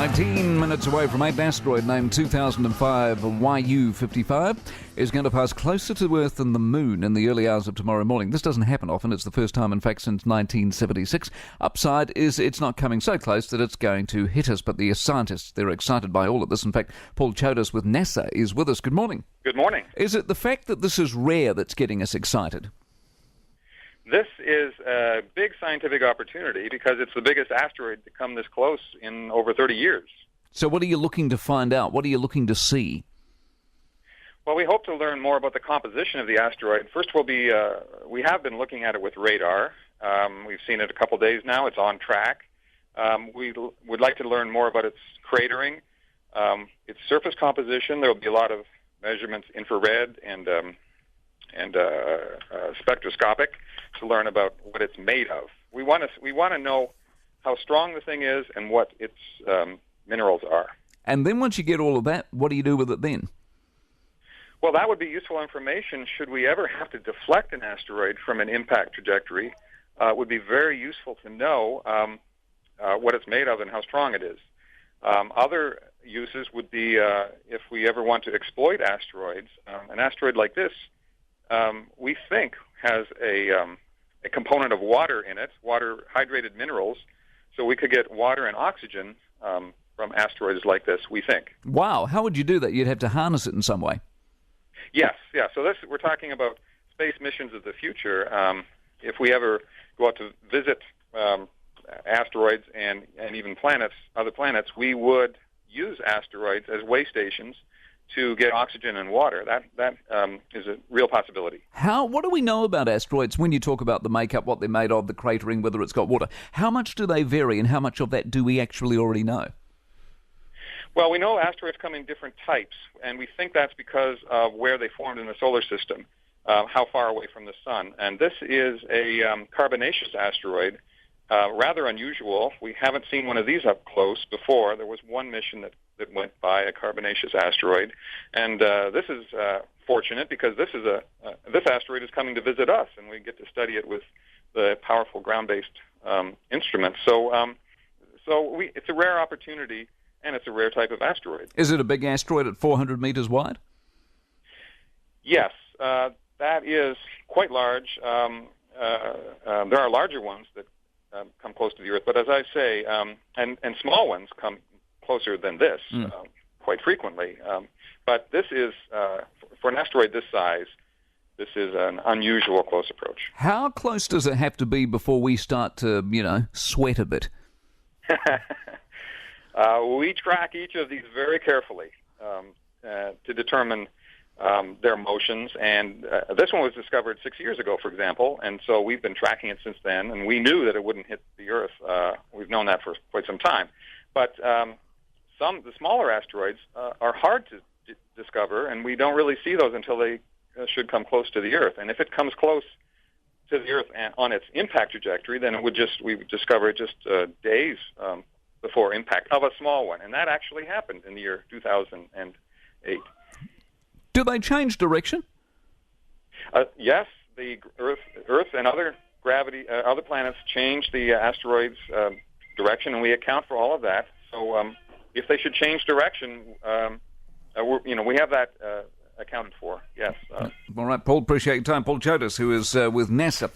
19 minutes away from 8, Asteroid named 2005 YU-55 is going to pass closer to Earth than the Moon in the early hours of tomorrow morning. This doesn't happen often. It's the first time, in fact, since 1976. Upside is it's not coming so close that it's going to hit us, but the scientists, they're excited by all of this. In fact, Paul Chodas with NASA is with us. Good morning. Good morning. Is it the fact that this is rare that's getting us excited? This is a big scientific opportunity because it's the biggest asteroid to come this close in over 30 years. So what are you looking to find out? What are you looking to see? Well, we hope to learn more about the composition of the asteroid. First, we have been looking at it with radar. We've seen it a couple days now. It's on track. We would like to learn more about its cratering, its surface composition. There will be a lot of measurements, infrared and spectroscopic, to learn about what it's made of. We want to know how strong the thing is and what its minerals are. And then once you get all of that, what do you do with it then? Well, that would be useful information should we ever have to deflect an asteroid from an impact trajectory. It would be very useful to know what it's made of and how strong it is. Other uses would be if we ever want to exploit asteroids. An asteroid like this, we think, has a component of water in it, water hydrated minerals, so we could get water and oxygen from asteroids like this, we think. Wow, how would you do that? You'd have to harness it in some way. Yes, yeah. So we're talking about space missions of the future. If we ever go out to visit asteroids and even other planets, we would use asteroids as way stations to get oxygen and water. That is a real possibility. What do we know about asteroids when you talk about the makeup, what they're made of, the cratering, whether it's got water? How much do they vary and how much of that do we actually already know? Well, we know asteroids come in different types, and we think that's because of where they formed in the solar system, how far away from the sun. And this is a carbonaceous asteroid, rather unusual. We haven't seen one of these up close before. There was one mission that went by a carbonaceous asteroid, and this is fortunate because this asteroid is coming to visit us, and we get to study it with the powerful ground-based instruments. So it's a rare opportunity, and it's a rare type of asteroid. Is it a big asteroid at 400 meters wide? Yes, that is quite large. There are larger ones that come close to the Earth, but as I say, and small ones come closer than this quite frequently. But this is, for an asteroid this size, this is an unusual close approach. How close does it have to be before we start to, sweat a bit? We track each of these very carefully to determine their motions, and this one was discovered 6 years ago, for example, and so we've been tracking it since then, and we knew that it wouldn't hit the Earth. We've known that for quite some time. But the smaller asteroids are hard to discover, and we don't really see those until they should come close to the Earth. And if it comes close to the Earth on its impact trajectory, then we would discover it just days before impact of a small one. And that actually happened in the year 2008. Do they change direction? Yes, the Earth and other planets change the asteroid's direction, and we account for all of that. So if they should change direction, we have that accounted for. Yes. All right, Paul. Appreciate your time, Paul Chodas, who is with NASA.